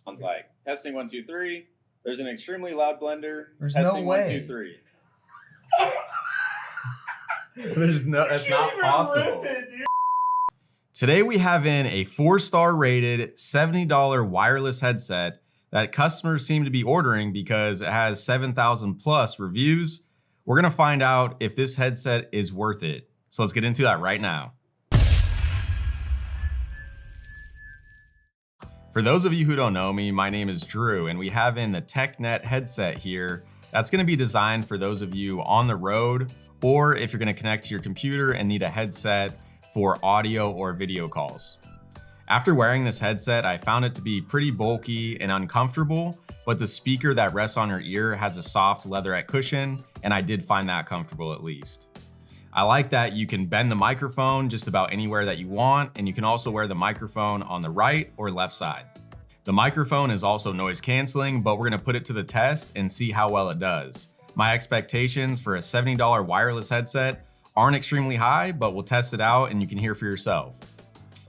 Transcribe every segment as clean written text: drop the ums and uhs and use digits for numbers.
Sounds like testing 1 2 3. There's an extremely loud blender. There's testing no way. 1 2 3. That's not possible. Today we have in a 4-star rated $70 wireless headset that customers seem to be ordering because it has 7,000 plus reviews. We're gonna find out if this headset is worth it. So let's get into that right now. For those of you who don't know me, my name is Drew, and we have in the Tecknet headset here that's gonna be designed for those of you on the road, or if you're gonna connect to your computer and need a headset for audio or video calls. After wearing this headset, I found it to be pretty bulky and uncomfortable, but the speaker that rests on your ear has a soft leatherette cushion, and I did find that comfortable at least. I like that you can bend the microphone just about anywhere that you want, and you can also wear the microphone on the right or left side. The microphone is also noise canceling, but we're gonna put it to the test and see how well it does. My expectations for a $70 wireless headset aren't extremely high, but we'll test it out and you can hear for yourself.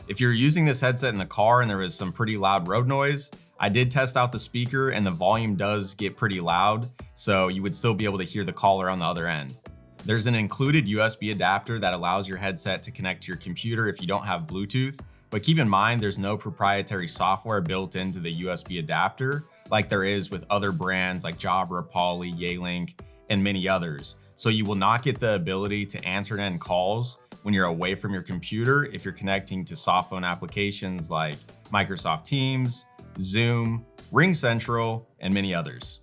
If you're using this headset in the car and there is some pretty loud road noise, I did test out the speaker and the volume does get pretty loud, so you would still be able to hear the caller on the other end. There's an included USB adapter that allows your headset to connect to your computer if you don't have Bluetooth, but keep in mind there's no proprietary software built into the USB adapter like there is with other brands like Jabra, Poly, Yealink, and many others. So you will not get the ability to answer and end calls when you're away from your computer if you're connecting to softphone applications like Microsoft Teams, Zoom, RingCentral, and many others.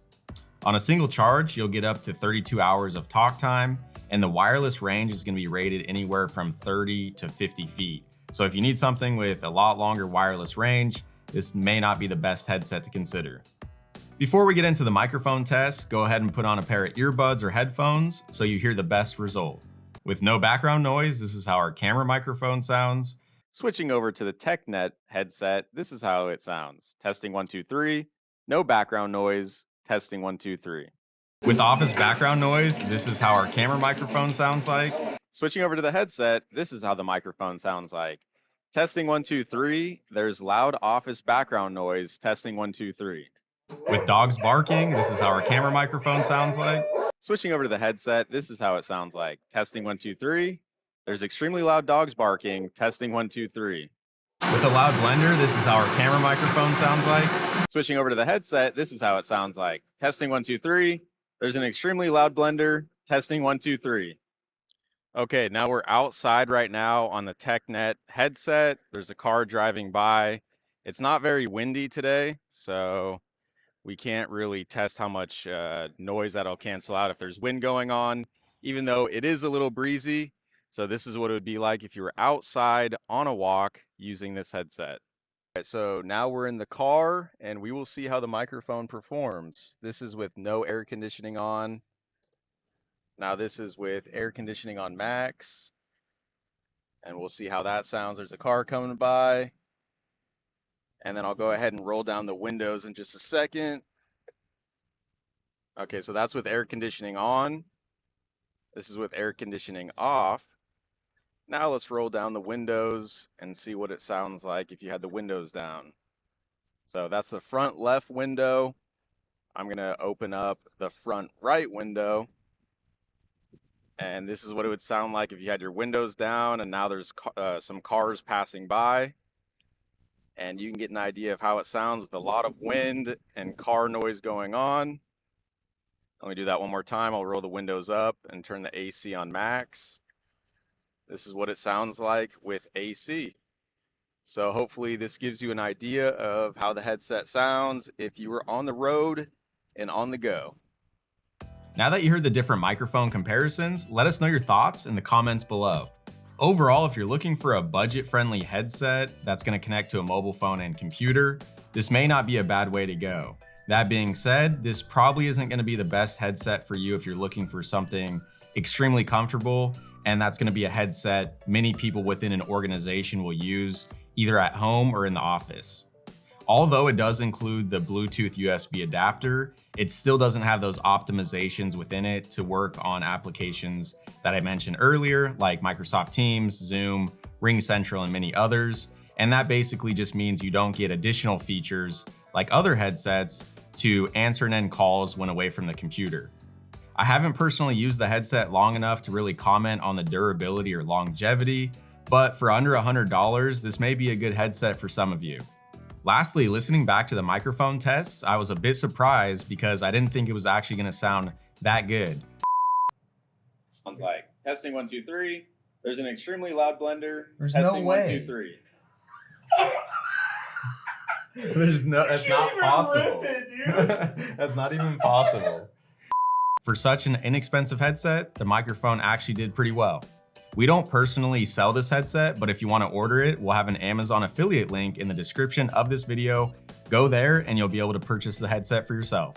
On a single charge, you'll get up to 32 hours of talk time, and the wireless range is going to be rated anywhere from 30 to 50 feet. So if you need something with a lot longer wireless range, this may not be the best headset to consider. Before we get into the microphone test, go ahead and put on a pair of earbuds or headphones so you hear the best result. With no background noise, this is how our camera microphone sounds. Switching over to the Tecknet headset, this is how it sounds. Testing 1 2 3. No background noise. Testing 1 2 3. With office background noise, this is how our camera microphone sounds like. Switching over to the headset, this is how the microphone sounds like. Testing 1 2 3. There's loud office background noise. Testing 1 2 3. With dogs barking, this is how our camera microphone sounds like. Switching over to the headset, this is how it sounds like. Testing 1 2 3. There's extremely loud dogs barking. Testing 1 2 3. With a loud blender, this is how our camera microphone sounds like. Switching over to the headset, this is how it sounds like. Testing 1 2 3. There's an extremely loud blender. Testing 1 2 3. Okay, now we're outside right now on the Tecknet headset. There's a car driving by. It's not very windy today, so we can't really test how much noise that'll cancel out if there's wind going on, even though it is a little breezy. So this is what it would be like if you were outside on a walk using this headset. All right, so now we're in the car and we will see how the microphone performs. This is with no air conditioning on. Now this is with air conditioning on max. And we'll see how that sounds. There's a car coming by. And then I'll go ahead and roll down the windows in just a second. Okay, so that's with air conditioning on. This is with air conditioning off. Now let's roll down the windows and see what it sounds like if you had the windows down. So that's the front left window. I'm gonna open up the front right window. And this is what it would sound like if you had your windows down and now there's some cars passing by. And you can get an idea of how it sounds with a lot of wind and car noise going on. Let me do that one more time. I'll roll the windows up and turn the AC on max. This is what it sounds like with AC. So hopefully this gives you an idea of how the headset sounds if you were on the road and on the go. Now that you heard the different microphone comparisons, let us know your thoughts in the comments below. Overall, if you're looking for a budget-friendly headset that's going to connect to a mobile phone and computer, this may not be a bad way to go. That being said, this probably isn't going to be the best headset for you if you're looking for something extremely comfortable, and that's going to be a headset many people within an organization will use either at home or in the office. Although it does include the Bluetooth USB adapter, it still doesn't have those optimizations within it to work on applications that I mentioned earlier, like Microsoft Teams, Zoom, RingCentral, and many others. And that basically just means you don't get additional features like other headsets to answer and end calls when away from the computer. I haven't personally used the headset long enough to really comment on the durability or longevity, but for under $100, this may be a good headset for some of you. Lastly, listening back to the microphone tests, I was a bit surprised because I didn't think it was actually going to sound that good. Sounds like testing 1 2 3. There's an extremely loud blender. There's testing no way. 1 2 3. That's not possible. That's not even possible. For such an inexpensive headset, the microphone actually did pretty well. We don't personally sell this headset, but if you want to order it, we'll have an Amazon affiliate link in the description of this video. Go there and you'll be able to purchase the headset for yourself.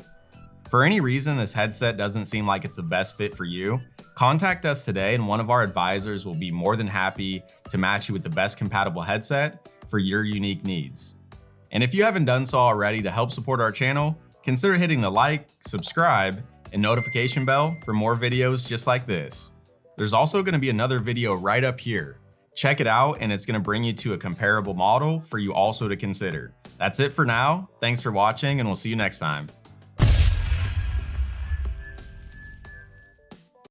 For any reason this headset doesn't seem like it's the best fit for you, contact us today and one of our advisors will be more than happy to match you with the best compatible headset for your unique needs. And if you haven't done so already, to help support our channel, consider hitting the like, subscribe, and notification bell for more videos just like this. There's also going to be another video right up here. Check it out and it's going to bring you to a comparable model for you also to consider. That's it for now. Thanks for watching and we'll see you next time.